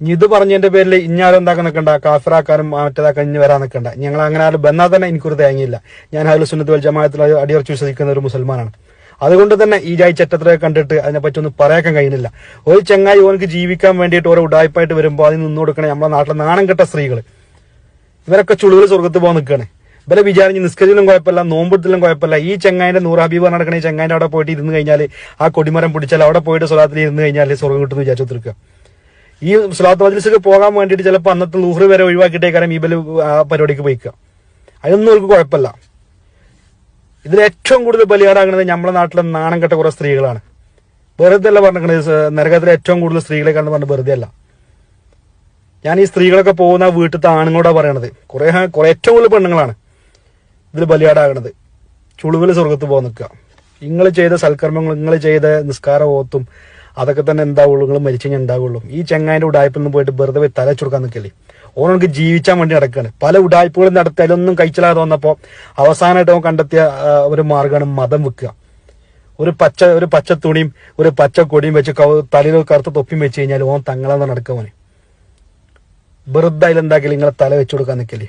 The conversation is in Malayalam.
ഇനി ഇത് പറഞ്ഞതിന്റെ പേരിൽ ഇഞ്ഞാരും എന്താക്കാൻ നിൽക്കണ്ട, കാഫിറാക്കാനും മറ്റേതാക്കാൻ ഇനി വരാൻ നിൽക്കണ്ട. ഞങ്ങൾ അങ്ങനെ ആരും ബന്നാൽ തന്നെ എനിക്കൊരു തേങ്ങയില്ല. ഞാൻ അഹ്ലു സുന്നത്ത് വൽ ജമാഅത്തിൽ അടിയുറച്ച് വിശ്വസിക്കുന്ന ഒരു മുസൽമാനാണ്. അതുകൊണ്ട് തന്നെ ഈ ജായി ചട്ടത്രയെ കണ്ടിട്ട് അതിനെപ്പറ്റി ഒന്നും പറയാൻ കഴിയുന്നില്ല. ഒരു ചങ്ങായി ഓനക്ക് ജീവിക്കാൻ വേണ്ടിയിട്ട് ഓരോ ഉടായ്പായിട്ട് വരുമ്പോൾ അതിന് നിന്ന് കൊടുക്കണേ നമ്മുടെ നാട്ടിലെ നാണം കെട്ട സ്ത്രീകൾ. ഇവരൊക്കെ ചുളുകൾ സ്വർഗത്ത് പോകാൻ നിൽക്കുകയാണ്. ഇവരെ വിചാരിച്ച് നിസ്കരിച്ചിലും കുഴപ്പമില്ല, നോമ്പെടുത്തിലും കുഴപ്പമില്ല. ഈ ചെങ്ങായിന്റെ നൂറ് ഹബീബ് നടക്കണ ഈ ചെങ്ങായിന്റെ അവിടെ പോയിട്ട് ഇരുന്ന് കഴിഞ്ഞാൽ, ആ കൊടിമരം പിടിച്ചാൽ അവിടെ പോയിട്ട് സ്വലാത്തിൽ ഇരുന്ന് കഴിഞ്ഞാൽ സ്വർഗം കിട്ടുമെന്ന് വിചാരിച്ചു തീർക്കുക. ഈ സ്വലാത്ത് മജ്ലിസിലേക്ക് പോകാൻ വേണ്ടിയിട്ട് ചിലപ്പോൾ അന്നത്തെ ലൂഹർ വരെ ഒഴിവാക്കിയിട്ടേക്കാരം ഈ ബല് ആ പരിപാടിക്ക് പോയിക്കുക. അതൊന്നും അവർക്ക് കുഴപ്പമില്ല. ഇതിൽ ഏറ്റവും കൂടുതൽ ബലിയാടാകുന്നത് നമ്മുടെ നാട്ടിലെ നാണം കെട്ട കുറെ സ്ത്രീകളാണ്. വെറുതെ അല്ല പറഞ്ഞിരിക്കുന്നത്, നരകത്തിലെ ഏറ്റവും കൂടുതൽ സ്ത്രീകളെ കണ്ട് പറഞ്ഞ് വെറുതെ അല്ല. ഞാൻ ഈ സ്ത്രീകളൊക്കെ പോകുന്ന വീട്ടിലത്തെ ആണുങ്ങളോടാ പറയണത്. കുറെ ഏറ്റവും കൂടുതൽ പെണ്ണുങ്ങളാണ് ഇതിൽ ബലിയാടാകണത്. ചുളുവിൽ സ്വർഗത്ത് പോകാൻ നിൽക്കുക. നിങ്ങൾ ചെയ്ത സൽക്കർമ്മങ്ങൾ, നിങ്ങൾ ചെയ്ത നിസ്കാര ഓത്തും അതൊക്കെ തന്നെ എന്താവുള്ളൂ, നിങ്ങൾ മരിച്ചു കഴിഞ്ഞാൽ ഉണ്ടാവുള്ളൂ. ഈ ചെങ്ങായിന്റെ ഉടായ്പിൽ നിന്ന് പോയിട്ട് വെറുതെ പോയി തല ചുടുക്കാൻ നിൽക്കല്ലേ. ഓനക്ക് ജീവിച്ചാൻ വേണ്ടി നടക്കുകയാണ്. പല ഉടായ്പകളും നടത്തി അതിലൊന്നും കഴിച്ചില്ലാതെ വന്നപ്പോൾ അവസാനമായിട്ട് അവൻ കണ്ടെത്തിയ ഒരു മാർഗ്ഗമാണ് മതം വെക്കുക. ഒരു പച്ച തുണിയും ഒരു പച്ച കൊടിയും വെച്ച് തലയിൽ കറുത്ത തൊപ്പിയും വെച്ച് കഴിഞ്ഞാൽ ഓൻ തങ്ങളെന്ന് നടക്കുക. വെറുതെ അതിലെന്താക്കില്ല നിങ്ങളെ തല വെച്ചു കൊടുക്കാൻ നിൽക്കല്ലേ.